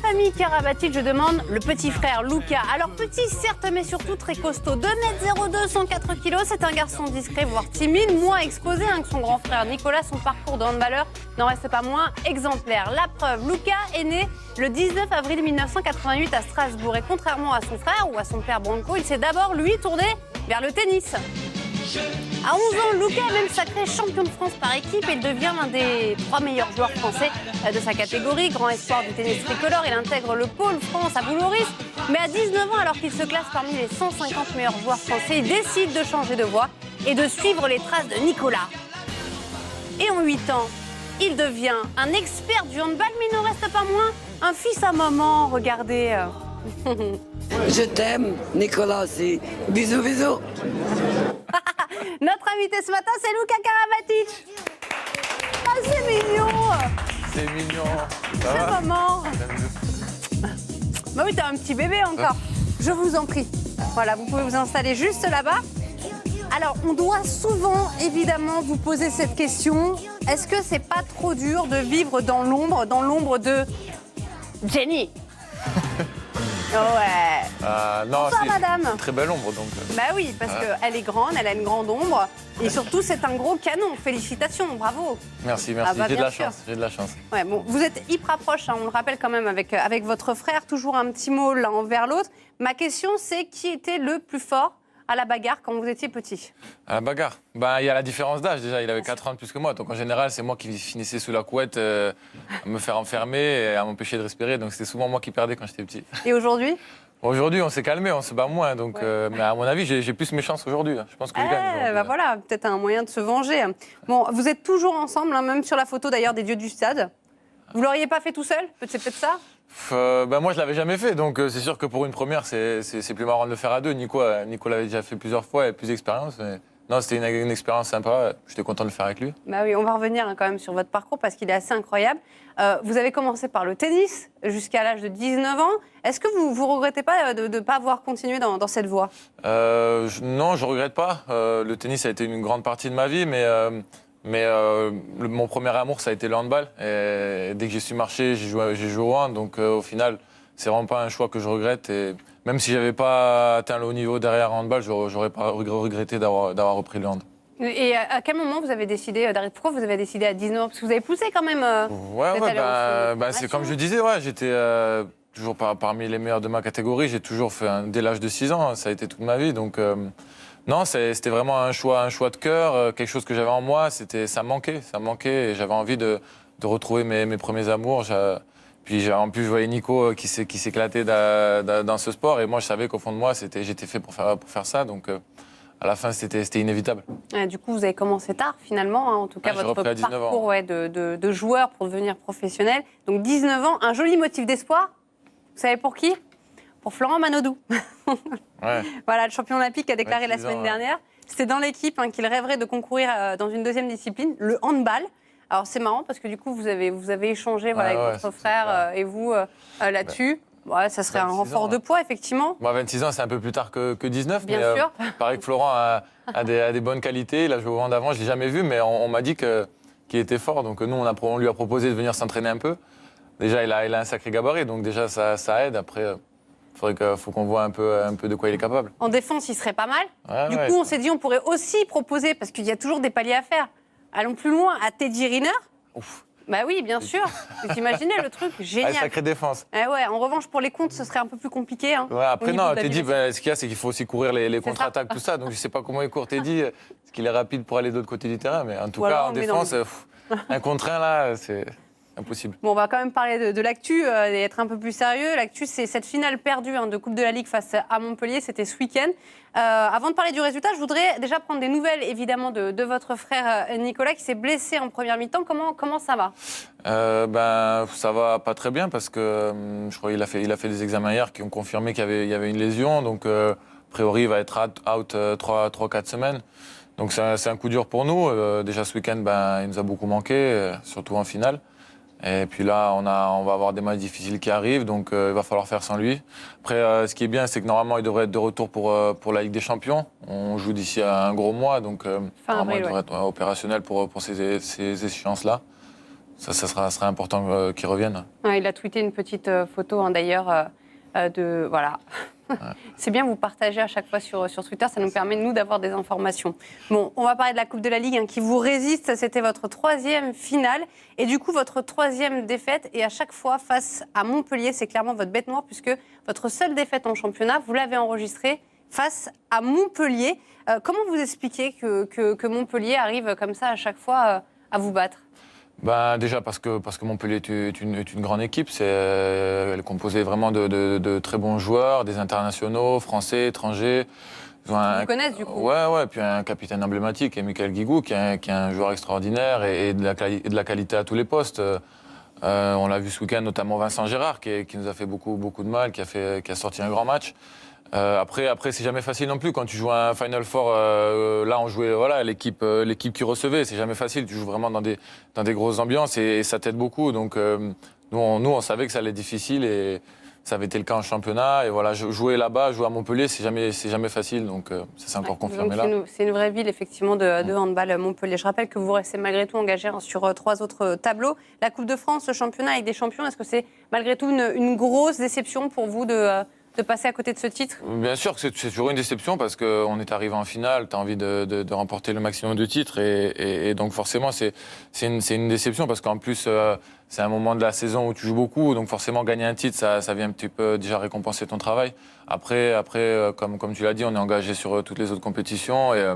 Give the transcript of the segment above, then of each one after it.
famille Karabatic, je demande le petit frère Luca. Alors petit certes, mais surtout très costaud. 2,02 m, 104 kg. C'est un garçon discret, voire timide, moins exposé que son grand frère Nicolas. Son parcours de handballeur n'en reste pas moins exemplaire. La preuve, Luca est né le 19 avril 1988 à Strasbourg. Et contrairement à son frère ou à son père Branco, il s'est d'abord, lui, tourné vers le tennis. À 11 ans, Luca est même sacré champion de France par équipe et il devient l'un des 3 meilleurs joueurs français de sa catégorie. Grand espoir du tennis tricolore, il intègre le pôle France à Vouloris. Mais à 19 ans, alors qu'il se classe parmi les 150 meilleurs joueurs français, il décide de changer de voie et de suivre les traces de Nicolas. Et en 8 ans, il devient un expert du handball, mais il n'en reste pas moins un fils à maman. Regardez. Je t'aime, Nicolas aussi. Bisous, bisous. Notre invité ce matin, c'est Luca Karabatic. Ah, c'est mignon. C'est mignon. Ça C'est va maman. Bah oui, t'as un petit bébé encore. Je vous en prie. Voilà, vous pouvez vous installer juste là-bas. Alors, on doit souvent, évidemment, vous poser cette question. Est-ce que c'est pas trop dur de vivre dans l'ombre de Jenny? Ouais. Non, Bonsoir, madame. une très belle ombre, donc. Bah oui, parce qu'elle est grande, elle a une grande ombre. Et surtout, c'est un gros canon. Félicitations, bravo. Merci. Ah bah, j'ai de bien la sûr. chance. J'ai de la chance. Ouais, bon, vous êtes hyper proches, on le rappelle quand même avec votre frère. Toujours un petit mot l'un envers l'autre. Ma question, c'est qui était le plus fort à la bagarre quand vous étiez petit? À la bagarre. Bah, il y a la différence d'âge déjà. Il avait 4 ans de plus que moi. Donc en général, c'est moi qui finissais sous la couette, à me faire enfermer et à m'empêcher de respirer. Donc c'était souvent moi qui perdais quand j'étais petit. Et aujourd'hui? Aujourd'hui, on s'est calmé, on se bat moins. Donc, mais à mon avis, j'ai plus mes chances aujourd'hui. Je pense que je gagne. Bah voilà, peut-être un moyen de se venger. Bon, vous êtes toujours ensemble, même sur la photo d'ailleurs des dieux du stade. Vous l'auriez pas fait tout seul? C'est peut-être ça? Bah moi, je l'avais jamais fait. Donc c'est sûr que pour une première, c'est plus marrant de le faire à deux. Nico l'avait déjà fait plusieurs fois, il a plus d'expérience. Mais... Non, c'était une expérience sympa. J'étais content de le faire avec lui. Bah oui, on va revenir quand même sur votre parcours parce qu'il est assez incroyable. Vous avez commencé par le tennis jusqu'à l'âge de 19 ans. Est-ce que vous ne regrettez pas de ne pas avoir continué dans cette voie? Non, je ne regrette pas. Le tennis a été une grande partie de ma vie, mais mon premier amour, ça a été le handball. Et dès que j'ai su marcher, j'ai joué au hand. Donc au final, c'est vraiment pas un choix que je regrette. Et même si je n'avais pas atteint le haut niveau derrière le handball, je n'aurais pas regretté d'avoir repris le hand. Et à quel moment vous avez décidé d'arrêter? Pourquoi vous avez décidé à 19 ans? Parce que vous avez poussé quand même. C'est comme je disais, j'étais toujours parmi les meilleurs de ma catégorie. J'ai toujours fait dès l'âge de 6 ans, ça a été toute ma vie. Donc non, c'était vraiment un choix de cœur, quelque chose que j'avais en moi. Ça manquait et j'avais envie de retrouver mes premiers amours. Puis en plus, je voyais Nico qui s'éclatait dans ce sport et moi, je savais qu'au fond de moi, j'étais fait pour faire ça. Donc à la fin, c'était inévitable. Du coup, vous avez commencé tard, finalement, en tout cas, votre parcours de joueur pour devenir professionnel. Donc, 19 ans, un joli motif d'espoir. Vous savez pour qui? Pour Florent Manodou. Voilà, le champion olympique a déclaré la semaine dernière. C'était dans l'équipe qu'il rêverait de concourir dans une deuxième discipline, le handball. Alors, c'est marrant parce que du coup, vous avez échangé avec votre frère et vous là-dessus. Ouais, ça serait un renfort de poids, effectivement. Moi, 26 ans, c'est un peu plus tard que 19. Bien sûr. Pareil que Florent a des bonnes qualités. Il a joué au hand avant, je ne l'ai jamais vu, mais on m'a dit qu'il était fort. Donc nous, on lui a proposé de venir s'entraîner un peu. Déjà, il a un sacré gabarit, donc déjà, ça aide. Après, faut qu'on voit un peu de quoi il est capable. En défense, il serait pas mal. Du coup, on s'est dit on pourrait aussi proposer, parce qu'il y a toujours des paliers à faire. Allons plus loin, à Teddy Riner. Ouf. Bah oui, bien sûr. Vous imaginez le truc génial. Sacrée défense. En revanche, pour les comptes, ce serait un peu plus compliqué. Après, non, Teddy, ce qu'il y a, c'est qu'il faut aussi courir les contre-attaques, tout ça. Donc, je ne sais pas comment il court Teddy. Est-ce qu'il est rapide pour aller de l'autre côté du terrain? Mais en tout cas, en défense, un contre un, là, c'est impossible. Bon, on va quand même parler de l'actu et être un peu plus sérieux. L'actu, c'est cette finale perdue de Coupe de la Ligue face à Montpellier. C'était ce week-end. Avant de parler du résultat, je voudrais déjà prendre des nouvelles, évidemment, de votre frère Nicolas, qui s'est blessé en première mi-temps. Comment ça va? Ça va pas très bien parce que je crois qu'il a fait des examens hier qui ont confirmé qu'il y avait une lésion. Donc, a priori, il va être out 3-4 semaines. Donc, c'est un coup dur pour nous. Déjà, ce week-end, il nous a beaucoup manqué, surtout en finale. Et puis là, on va avoir des matchs difficiles qui arrivent, donc il va falloir faire sans lui. Après, ce qui est bien, c'est que normalement, il devrait être de retour pour la Ligue des Champions. On joue d'ici à un gros mois, donc normalement, il devrait être opérationnel pour ces échéances-là. ça sera important qu'il revienne. Ouais, il a tweeté une petite photo, hein, d'ailleurs, de... Voilà. Ouais. C'est bien, vous partagez à chaque fois sur Twitter, ça nous permet, nous, d'avoir des informations. Bon, on va parler de la Coupe de la Ligue, hein, qui vous résiste. C'était votre 3e finale. Et du coup, votre 3e défaite. Et à chaque fois, face à Montpellier, c'est clairement votre bête noire, puisque votre seule défaite en championnat, vous l'avez enregistrée face à Montpellier. Comment vous expliquez que Montpellier arrive comme ça à chaque fois à vous battre ? Déjà parce que Montpellier est une grande équipe. Elle est composée vraiment de très bons joueurs, des internationaux, français, étrangers. Ils vous connaissent du coup. Ouais, puis un capitaine emblématique, Michael Guigou, qui est un joueur extraordinaire et de la qualité à tous les postes. On l'a vu ce week-end, notamment Vincent Gérard, qui nous a fait beaucoup de mal, qui a sorti un grand match. Après, c'est jamais facile non plus quand tu joues à un Final Four. Là, on jouait l'équipe qui recevait. C'est jamais facile. Tu joues vraiment dans des grosses ambiances et ça t'aide beaucoup. Donc, nous, on savait que ça allait être difficile et ça avait été le cas en championnat. Et voilà, jouer là-bas, jouer à Montpellier, c'est jamais facile. Donc, ça s'est encore confirmé là. C'est une vraie ville, effectivement, de handball, Montpellier. Je rappelle que vous restez malgré tout engagé sur 3 autres tableaux. La Coupe de France, le championnat avec des champions, est-ce que c'est malgré tout une grosse déception pour vous de passer à côté de ce titre? Bien sûr que c'est toujours une déception parce qu'on est arrivé en finale, tu as envie de remporter le maximum de titres et donc forcément c'est une déception parce qu'en plus c'est un moment de la saison où tu joues beaucoup, donc forcément gagner un titre ça vient un petit peu déjà récompenser ton travail. Après comme tu l'as dit, on est engagé sur toutes les autres compétitions et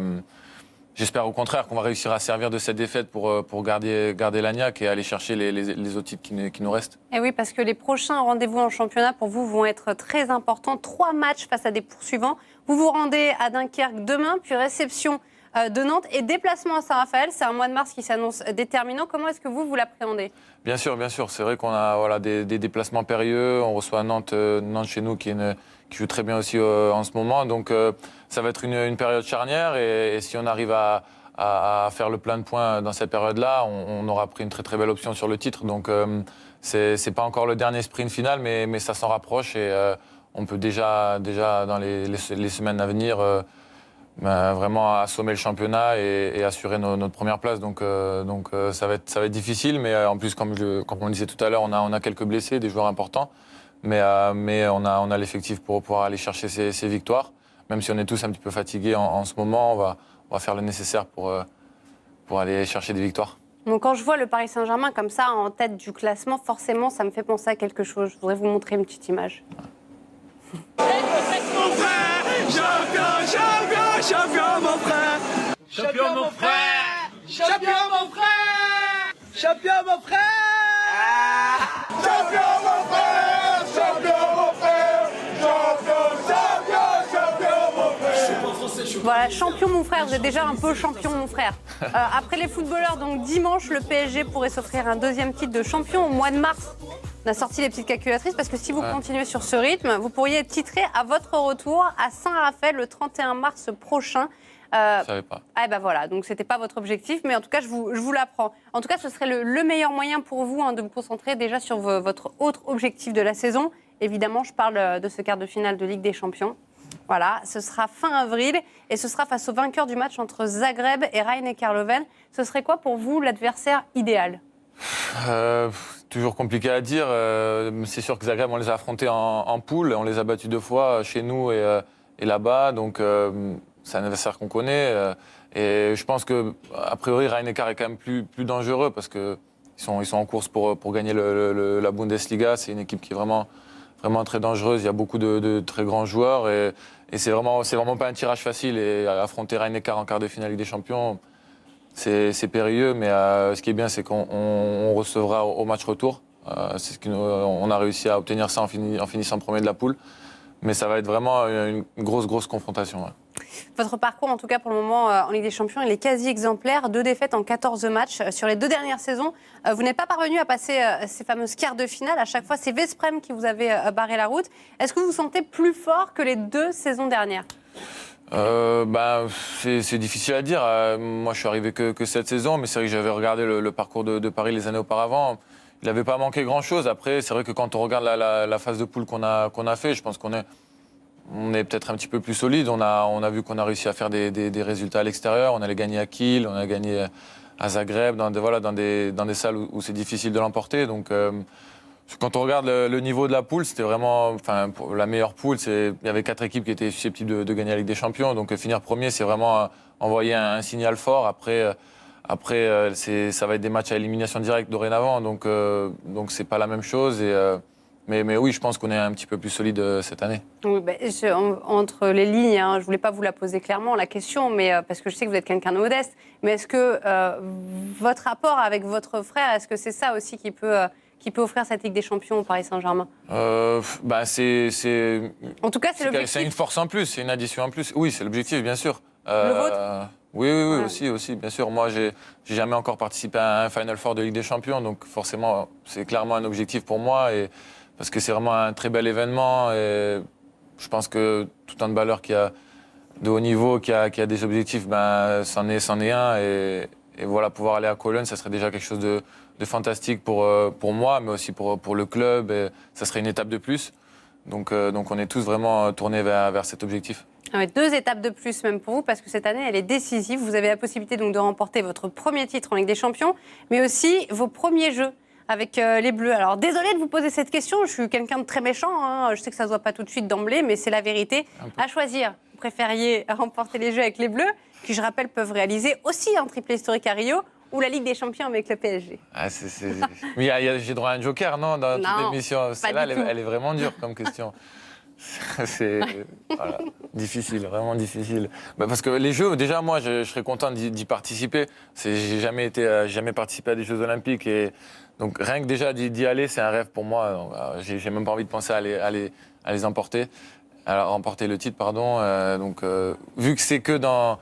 j'espère au contraire qu'on va réussir à servir de cette défaite pour garder l'agnac et aller chercher les autres titres qui nous restent. Et oui, parce que les prochains rendez-vous en championnat pour vous vont être très importants. 3 matchs face à des poursuivants. Vous vous rendez à Dunkerque demain, puis réception de Nantes et déplacement à Saint-Raphaël. C'est un mois de mars qui s'annonce déterminant. Comment est-ce que vous l'appréhendez ? Bien sûr. C'est vrai qu'on a des déplacements périlleux. On reçoit Nantes chez nous qui joue très bien aussi en ce moment. Donc ça va être une période charnière et si on arrive à faire le plein de points dans cette période-là, on aura pris une très très belle option sur le titre. Donc c'est pas encore le dernier sprint final, mais ça s'en rapproche et on peut déjà dans les semaines à venir vraiment assommer le championnat et assurer notre première place. Donc ça va être difficile, mais en plus comme on le disait tout à l'heure, on a quelques blessés, des joueurs importants, mais on a l'effectif pour pouvoir aller chercher ces victoires. Même si on est tous un petit peu fatigués en ce moment, on va faire le nécessaire pour aller chercher des victoires. Donc quand je vois le Paris Saint-Germain comme ça en tête du classement, forcément ça me fait penser à quelque chose. Je voudrais vous montrer une petite image. Mon frère, champion mon frère, champion mon frère, champion mon frère, champion mon frère, champion mon frère, champion mon frère, champion mon frère. Voilà, champion mon frère, vous êtes déjà un peu champion mon frère. Après les footballeurs, donc dimanche, le PSG pourrait s'offrir un 2e titre de champion au mois de mars. On a sorti les petites calculatrices parce que si vous continuez sur ce rythme, vous pourriez être titré à votre retour à Saint-Raphaël le 31 mars prochain. Je ne savais pas. Voilà, donc c'était pas votre objectif, mais en tout cas, je vous l'apprends. En tout cas, ce serait le meilleur moyen pour vous de vous concentrer déjà sur votre autre objectif de la saison. Évidemment, je parle de ce quart de finale de Ligue des Champions. Voilà, ce sera fin avril et ce sera face au vainqueur du match entre Zagreb et Rhein-Neckar-Löwen. Ce serait quoi pour vous l'adversaire idéal ? Toujours compliqué à dire. C'est sûr que Zagreb, on les a affrontés en poule. On les a battus 2 fois chez nous et là-bas. Donc, c'est un adversaire qu'on connaît. Et je pense qu'a priori, Rhein-Neckar est quand même plus dangereux parce qu'ils sont en course pour gagner la Bundesliga. C'est une équipe qui est vraiment très dangereuse. Il y a beaucoup de très grands joueurs. Et c'est vraiment pas un tirage facile. Et affronter Rhein-Neckar en quart de finale Ligue des Champions, c'est périlleux, mais ce qui est bien, c'est qu'on recevra au match retour. C'est ce qu'on a réussi à obtenir ça en finissant premier de la poule. Mais ça va être vraiment une grosse confrontation. Ouais. Votre parcours, en tout cas pour le moment, en Ligue des Champions, il est quasi exemplaire. 2 défaites en 14 matchs. Sur les 2 dernières saisons, vous n'êtes pas parvenu à passer ces fameuses quarts de finale. À chaque fois, c'est Veszprém qui vous avait barré la route. Est-ce que vous vous sentez plus fort que les 2 saisons dernières ? C'est difficile à dire. Moi, je suis arrivé que cette saison, mais c'est vrai que j'avais regardé le parcours de Paris les années auparavant. Il n'avait pas manqué grand-chose. Après, c'est vrai que quand on regarde la phase de poule qu'on a fait, je pense qu'on est peut-être un petit peu plus solide. On a vu qu'on a réussi à faire des résultats à l'extérieur. On allait gagner à Kiel, on a gagné à Zagreb, dans des salles où c'est difficile de l'emporter. Donc, quand on regarde le niveau de la poule, c'était vraiment la meilleure poule. Il y avait 4 équipes qui étaient susceptibles de gagner la Ligue des Champions. Donc, finir premier, c'est vraiment envoyer un signal fort. Après, ça va être des matchs à élimination directe dorénavant. Donc c'est pas la même chose. Mais oui, je pense qu'on est un petit peu plus solide cette année. Oui, entre les lignes, hein, je ne voulais pas vous la poser clairement, la question, mais, parce que je sais que vous êtes quelqu'un de modeste. Mais est-ce que votre rapport avec votre frère, est-ce que c'est ça aussi qui peut offrir cette Ligue des Champions au Paris Saint-Germain ? En tout cas, c'est l'objectif. C'est une force en plus, c'est une addition en plus. Oui, c'est l'objectif, bien sûr. Le vôtre ? Oui, aussi, bien sûr. Moi, j'ai jamais encore participé à un Final Four de Ligue des Champions, donc forcément, c'est clairement un objectif pour moi, parce que c'est vraiment un très bel événement. Et je pense que tout handballeur qui a de haut niveau, qui a des objectifs, c'en est un. Et voilà, pouvoir aller à Cologne, ça serait déjà quelque chose de fantastique pour moi, mais aussi pour le club. Et ça serait une étape de plus. Donc on est tous vraiment tournés vers cet objectif. 2 étapes de plus même pour vous, parce que cette année, elle est décisive. Vous avez la possibilité donc de remporter votre premier titre en Ligue des Champions, mais aussi vos premiers jeux avec les Bleus. Alors, désolée de vous poser cette question, je suis quelqu'un de très méchant, hein. Je sais que ça ne se voit pas tout de suite d'emblée, mais c'est la vérité. À choisir, vous préfériez remporter les Jeux avec les Bleus, qui, je rappelle, peuvent réaliser aussi un triplé historique à Rio, ou la Ligue des Champions avec le PSG? Mais j'ai droit à un joker, non, dans toute l'émission. Celle-là, elle est vraiment dure comme question. C'est difficile, vraiment difficile. Parce que les Jeux, déjà, moi, je serais content d'y participer. J'ai jamais participé à des Jeux Olympiques. Et donc, rien que déjà d'y aller, c'est un rêve pour moi. Donc, j'ai même pas envie de penser à les emporter, à remporter le titre, pardon. Vu que c'est que dans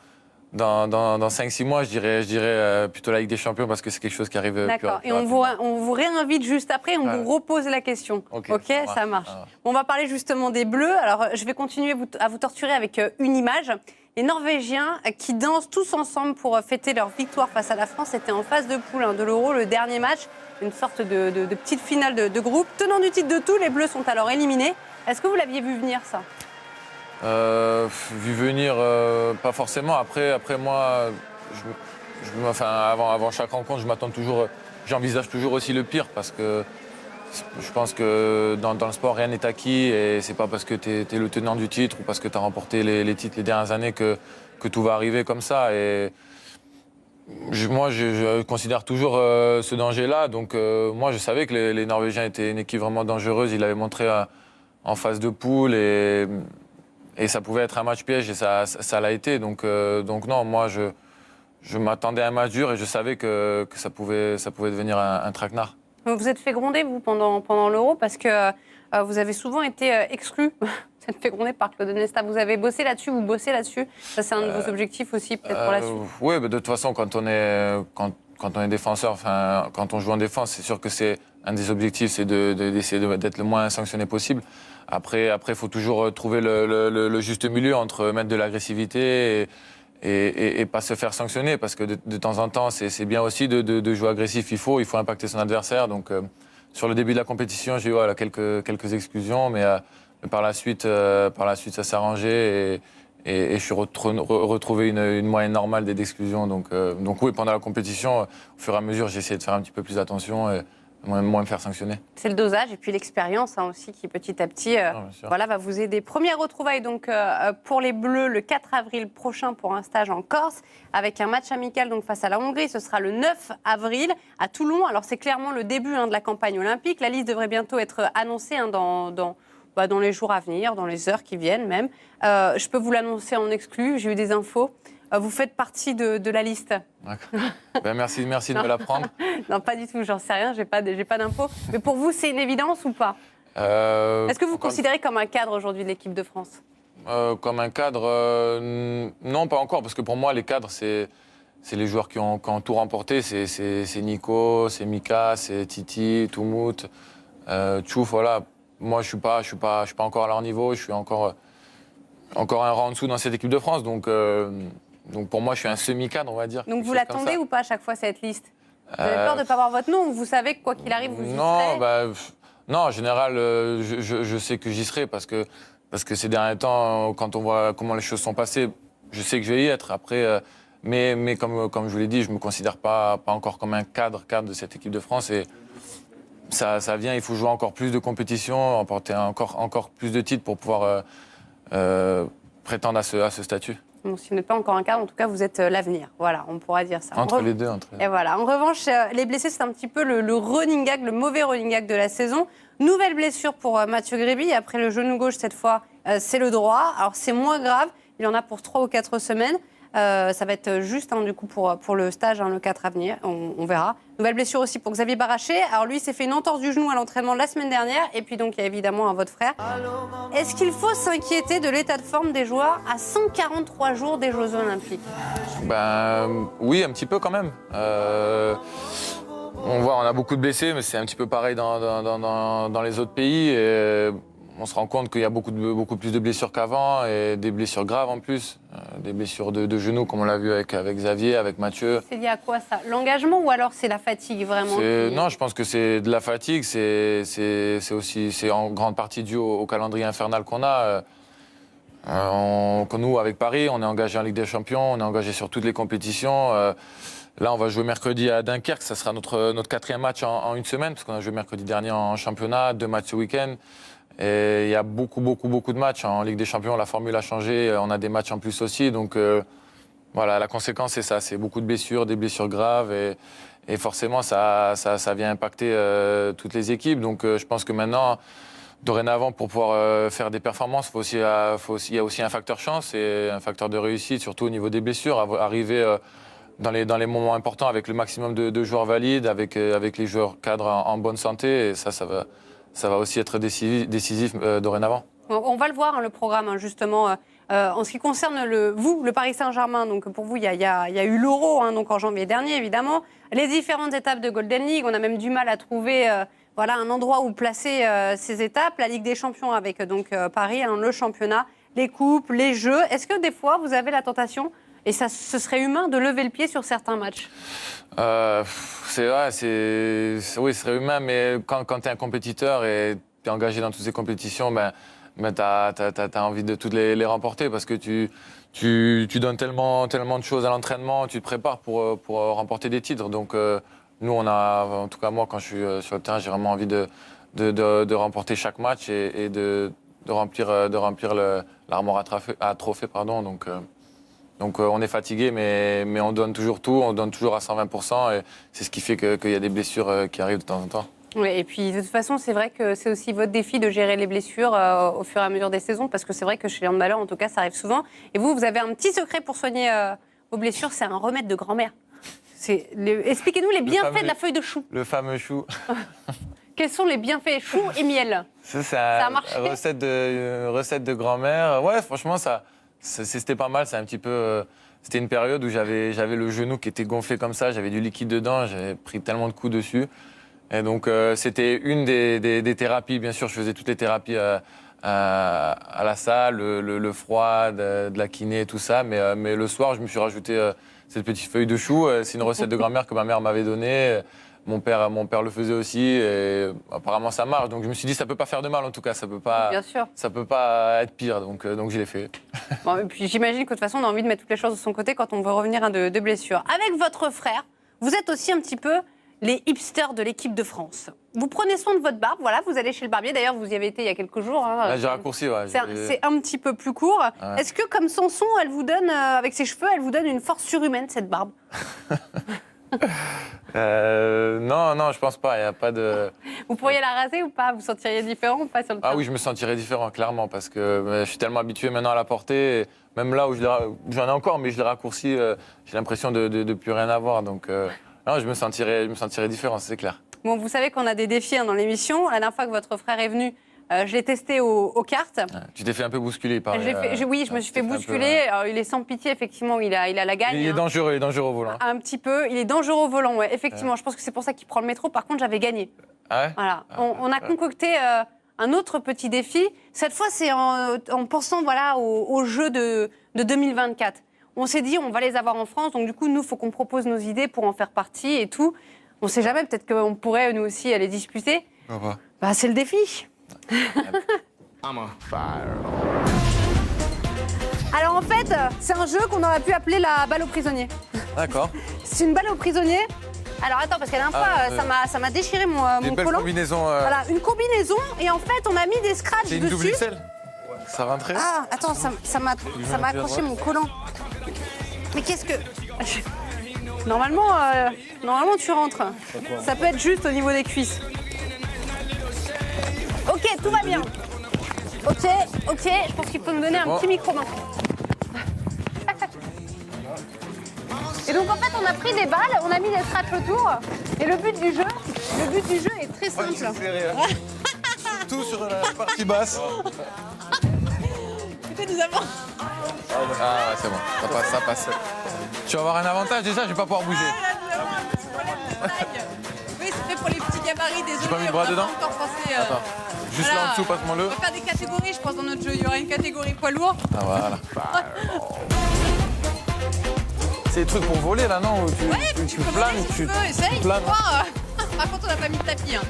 5-6 mois, je dirais plutôt la Ligue des Champions, parce que c'est quelque chose qui arrive plus D'accord. Et on vous réinvite juste après, on vous repose la question. Ok, ça marche. On va parler justement des Bleus. Alors, je vais continuer à vous torturer avec une image. Les Norvégiens qui dansent tous ensemble pour fêter leur victoire face à la France. C'était en phase de poule de l'Euro, le dernier match. Une sorte de petite finale de groupe. Tenant du titre de tout, les Bleus sont alors éliminés. Est-ce que vous l'aviez vu venir, ça ? Vu venir, pas forcément. Après moi, avant chaque rencontre, j'envisage toujours aussi le pire, parce que je pense que dans le sport, rien n'est acquis, et c'est pas parce que tu es le tenant du titre ou parce que tu as remporté les titres les dernières années que tout va arriver comme ça. Et moi, je considère toujours ce danger-là. Donc moi, je savais que les Norvégiens étaient une équipe vraiment dangereuse. Ils l'avaient montré en phase de poule, et ça pouvait être un match piège, et ça l'a été. Donc non, moi, je m'attendais à un match dur, et je savais que ça pouvait devenir un traquenard. Vous êtes fait gronder, vous, pendant l'Euro, parce que vous avez souvent été exclu. Vous êtes fait gronder par Claude Onesta. Vous avez bossé là-dessus, vous bossez là-dessus. Ça, c'est un de vos objectifs aussi, peut-être, pour la suite. Oui, mais de toute façon, quand on est défenseur, quand on joue en défense, c'est sûr que c'est un des objectifs, c'est d'essayer d'être le moins sanctionné possible. Après, il faut toujours trouver le juste milieu entre mettre de l'agressivité et pas se faire sanctionner, parce que de temps en temps, c'est bien aussi de jouer agressif. Il faut impacter son adversaire. Donc, sur le début de la compétition, j'ai eu quelques exclusions, mais par la suite, ça s'est arrangé, et je suis retrouvé une moyenne normale d'exclusions. Donc oui, pendant la compétition, au fur et à mesure, j'ai essayé de faire un petit peu plus attention et moins me faire sanctionner. C'est le dosage et puis l'expérience aussi qui, petit à petit, va vous aider. Première retrouvaille donc pour les Bleus le 4 avril prochain pour un stage en Corse, avec un match amical donc face à la Hongrie. Ce sera le 9 avril à Toulon. Alors c'est clairement le début de la campagne olympique. La liste devrait bientôt être annoncée dans les jours à venir, dans les heures qui viennent même. Je peux vous l'annoncer en exclu, j'ai eu des infos. Vous faites partie de la liste. D'accord. Merci de me l'apprendre. Non, pas du tout, j'en sais rien, j'ai pas d'infos. Mais pour vous, c'est une évidence ou pas ? Est-ce que vous considérez comme un cadre aujourd'hui de l'équipe de France ? Comme un cadre, non, pas encore, parce que pour moi, les cadres, c'est les joueurs qui ont tout remporté. C'est Nico, c'est Mika, c'est Titi, Toumout, Tchouf, voilà. Moi, je suis pas encore à leur niveau, je suis encore un rang en dessous dans cette équipe de France, donc pour moi, je suis un semi-cadre, on va dire. Donc vous l'attendez ou pas à chaque fois, cette liste ? Vous avez peur de ne pas avoir votre nom, ou vous savez que quoi qu'il arrive, vous y serez ? Non, en général, je sais que j'y serai, parce que ces derniers temps, quand on voit comment les choses sont passées, je sais que je vais y être. Après, Mais comme je vous l'ai dit, je ne me considère pas encore comme un cadre de cette équipe de France. Et ça vient, il faut jouer encore plus de compétitions, remporter encore plus de titres pour pouvoir prétendre à ce statut. Bon, si vous n'êtes pas encore un cadre, en tout cas, vous êtes l'avenir. Voilà, on pourra dire ça. Entre les deux. Et voilà. En revanche, les blessés, c'est un petit peu le running gag, le mauvais running gag de la saison. Nouvelle blessure pour Mathieu Gréby. Après le genou gauche, cette fois, c'est le droit. Alors, c'est moins grave. Il en a pour 3 ou 4 semaines. Ça va être juste, du coup, pour le stage, le 4 à venir. On verra. Nouvelle blessure aussi pour Xavier Baraché. Alors, lui, il s'est fait une entorse du genou à l'entraînement la semaine dernière. Et puis, donc, il y a évidemment votre frère. Est-ce qu'il faut s'inquiéter de l'état de forme des joueurs à 143 jours des Jeux Olympiques ? Oui, un petit peu quand même. On a beaucoup de blessés, mais c'est un petit peu pareil dans les autres pays. Et on se rend compte qu'il y a beaucoup plus de blessures qu'avant, et des blessures graves en plus. Des blessures de genoux, comme on l'a vu avec Xavier, avec Mathieu. C'est lié à quoi ça ? L'engagement ou alors c'est la fatigue vraiment Non, je pense que c'est de la fatigue. C'est en grande partie dû au calendrier infernal qu'on a. Nous, avec Paris, on est engagé en Ligue des Champions, on est engagé sur toutes les compétitions. Là, on va jouer mercredi à Dunkerque. Ça sera notre 4e match en une semaine, parce qu'on a joué mercredi dernier en championnat, 2 matchs ce week-end. Et il y a beaucoup de matchs. En Ligue des Champions, la formule a changé. On a des matchs en plus aussi. Donc, voilà, la conséquence, c'est ça. C'est beaucoup de blessures, des blessures graves. Et forcément, ça vient impacter toutes les équipes. Donc, je pense que maintenant, dorénavant, pour pouvoir faire des performances, il y a aussi un facteur chance et un facteur de réussite, surtout au niveau des blessures. Arriver dans les moments importants avec le maximum de joueurs valides, avec les joueurs cadres en bonne santé. Et ça va aussi être décisif dorénavant. On va le voir, le programme, justement. En ce qui concerne le Paris Saint-Germain, donc pour vous, il y a eu l'Euro, donc en janvier dernier, évidemment. Les différentes étapes de Golden League, on a même du mal à trouver un endroit où placer ces étapes. La Ligue des Champions avec Paris, le championnat, les coupes, les jeux. Est-ce que des fois, vous avez la tentation, et ce serait humain, de lever le pied sur certains matchs ? C'est vrai, oui, ce serait humain, mais quand tu es un compétiteur et tu es engagé dans toutes ces compétitions, tu as envie de toutes les remporter, parce que tu donnes tellement de choses à l'entraînement, tu te prépares pour remporter des titres. Donc nous, en tout cas moi, quand je suis sur le terrain, j'ai vraiment envie de remporter chaque match et de remplir l'armoire à trophées. Donc on est fatigué, mais on donne toujours tout, on donne toujours à 120%, et c'est ce qui fait qu'il y a des blessures qui arrivent de temps en temps. Oui, et puis de toute façon, c'est vrai que c'est aussi votre défi de gérer les blessures au fur et à mesure des saisons, parce que c'est vrai que chez les handballeurs, en tout cas, ça arrive souvent. Et vous avez un petit secret pour soigner vos blessures, c'est un remède de grand-mère. Expliquez-nous les bienfaits de la feuille de chou. Le fameux chou. Quels sont les bienfaits ? Chou et miel. Ça a marché. Recette de grand-mère. Ouais, franchement, c'était pas mal. C'est un petit peu. C'était une période où j'avais le genou qui était gonflé comme ça. J'avais du liquide dedans. J'avais pris tellement de coups dessus. Et donc, c'était une des thérapies. Bien sûr, je faisais toutes les thérapies à la salle, le froid, de la kiné, tout ça. Mais le soir, je me suis rajouté cette petite feuille de chou. C'est une recette de grand-mère que ma mère m'avait donnée. Mon père le faisait aussi, et apparemment ça marche. Donc je me suis dit, ça peut pas faire de mal en tout cas, ça peut pas être pire. Donc je l'ai fait. Bon, et puis j'imagine que de toute façon on a envie de mettre toutes les choses de son côté quand on veut revenir de blessures. Avec votre frère, vous êtes aussi un petit peu les hipsters de l'équipe de France. Vous prenez soin de votre barbe, voilà, vous allez chez le barbier. D'ailleurs, vous y avez été il y a quelques jours. Là, j'ai raccourci, ouais. C'est un petit peu plus court. Ouais. Est-ce que, comme Samson, elle vous donne, avec ses cheveux, elle vous donne une force surhumaine, cette barbe ? Non, je pense pas. Il y a pas de. Vous pourriez la raser ou pas ? Vous sentiriez différent ou pas sur le terrain ? Ah oui, je me sentirais différent, clairement, parce que je suis tellement habitué maintenant à la porter. Et même là où j'en ai encore, mais je l'ai raccourci, j'ai l'impression de plus rien avoir. Donc, non, je me sentirais différent, c'est clair. Bon, vous savez qu'on a des défis dans l'émission. La dernière fois que votre frère est venu, je l'ai testé aux cartes. Tu t'es fait un peu bousculer par. Oui, je me suis fait bousculer. Alors, il est sans pitié, effectivement, il a la gagne. Il est dangereux au volant. Un petit peu. Il est dangereux au volant, ouais, effectivement. Je pense que c'est pour ça qu'il prend le métro. Par contre, j'avais gagné. Ah ouais ? Voilà. On a concocté un autre petit défi. Cette fois, c'est en pensant aux Jeux de 2024. On s'est dit, on va les avoir en France. Donc, du coup, nous, il faut qu'on propose nos idées pour en faire partie et tout. On ne sait jamais, peut-être qu'on pourrait, nous aussi, les disputer. C'est le défi. Alors en fait, c'est un jeu qu'on aurait pu appeler la balle au prisonnier. D'accord. C'est une balle au prisonnier. Alors attends, parce qu'à la dernière fois, ça m'a déchiré mon Une belle collant. combinaison. Voilà, une combinaison. Et en fait, on a mis des scratchs C'est une dessus. double XL. Ça rentrait. Ah, attends, ça m'a accroché mon collant. Mais qu'est-ce que... Normalement, tu rentres. Ça peut être juste au niveau des cuisses. Ok, tout va bien. Ok, je pense qu'il faut me donner un petit micro-bain. Et donc en fait, on a pris des balles, on a mis des scratchs autour. Et le but du jeu est très simple. Surtout sur la partie basse. Écoutez, nous avons... Ah, c'est bon, ça passe. Tu vas avoir un avantage déjà, je vais pas pouvoir bouger. Oui, c'est fait pour les petits gabarits, désolé. J'ai pas mis le bras on a dedans pas encore pensé, Attends, juste là en dessous, passe-moi-le. On va faire des catégories, je pense, dans notre jeu. Il y aura une catégorie poids lourd. Ah voilà. C'est des trucs pour voler là, non? Où tu peux planes, voler si tu veux, tu essaye, tu planes. vois. Par contre, on n'a pas mis de tapis. Hein.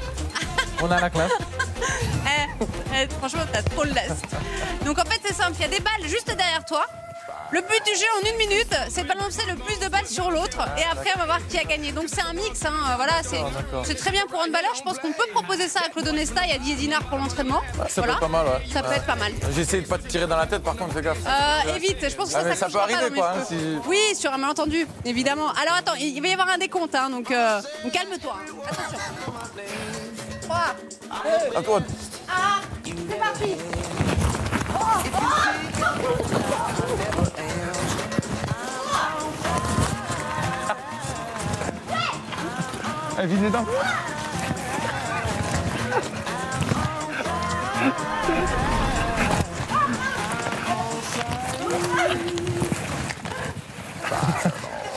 On a la classe. Franchement, t'as trop le lest. Donc en fait, c'est simple, il y a des balles juste derrière toi. Le but du jeu en 1 minute, c'est de balancer le plus de balles sur l'autre. Et après, on va voir qui a gagné. Donc c'est un mix, hein. Voilà, c'est très bien pour handballeur. Je pense qu'on peut proposer ça à Claude Onesta et à Didier Dinard pour l'entraînement. Ça peut être pas mal, ouais. Ça peut être pas mal. J'ai essayé de pas te tirer dans la tête, par contre, fais gaffe. Évite, je pense que mais ça peut s'accrochera pas arriver, dans mes quoi, hein, cheveux. si- Oui, sur un malentendu, évidemment. Alors attends, il va y avoir un décompte, hein, donc calme-toi. Hein. Attention. 3, À toi. 1, c'est parti. Elle vit dedans.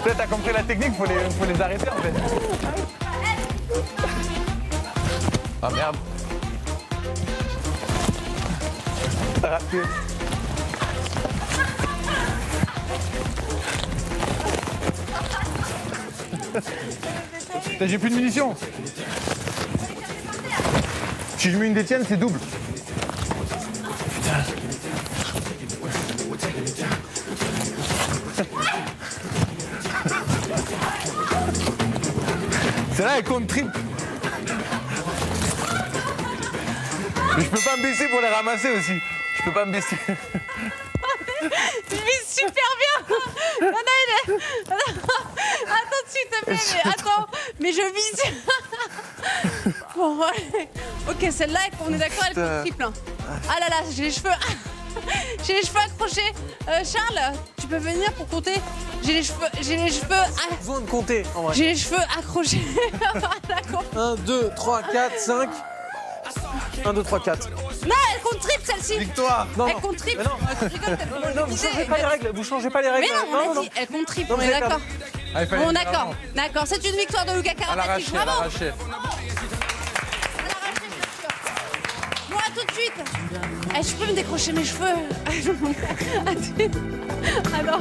Peut-être t'as compris la technique, faut les arrêter en fait. Ah merde. T'as raté. Putain, j'ai plus de munitions. Si je mets une des tiennes, c'est double. Celle-là, elle compte triple. Mais je peux pas me baisser pour les ramasser aussi. Je peux pas me baisser. Tu vis super bien. Non, attends, s'il te plaît, mais attends, mais je vis. Bon, allez. Ok, celle-là, on est d'accord, elle compte triple. Hein. Ah là là, j'ai les cheveux. J'ai les cheveux accrochés. Charles, tu peux venir pour compter? J'ai les cheveux. Besoin de compter, en vrai. J'ai les cheveux accrochés. D'accord. 1, 2, 3, 4, 5. 1, 2, 3, 4. Non, elle compte triple celle-ci. Victoire. Non, Elle non. compte triple. Mais non. Tu rigoles, t'as pas Non, vous changez pas les règles. Vous changez pas les règles. Mais non, on a dit, elle compte triple, Non, on vous est avez d'accord. Ah, il fallait Bon, le d'accord, faire d'accord. C'est une victoire de Luca à Karabatic. l'arraché, à Bravo. l'arraché. À l'arraché, bien sûr. Bon, à tout de suite. Eh, je peux me décrocher mes cheveux. Ah non.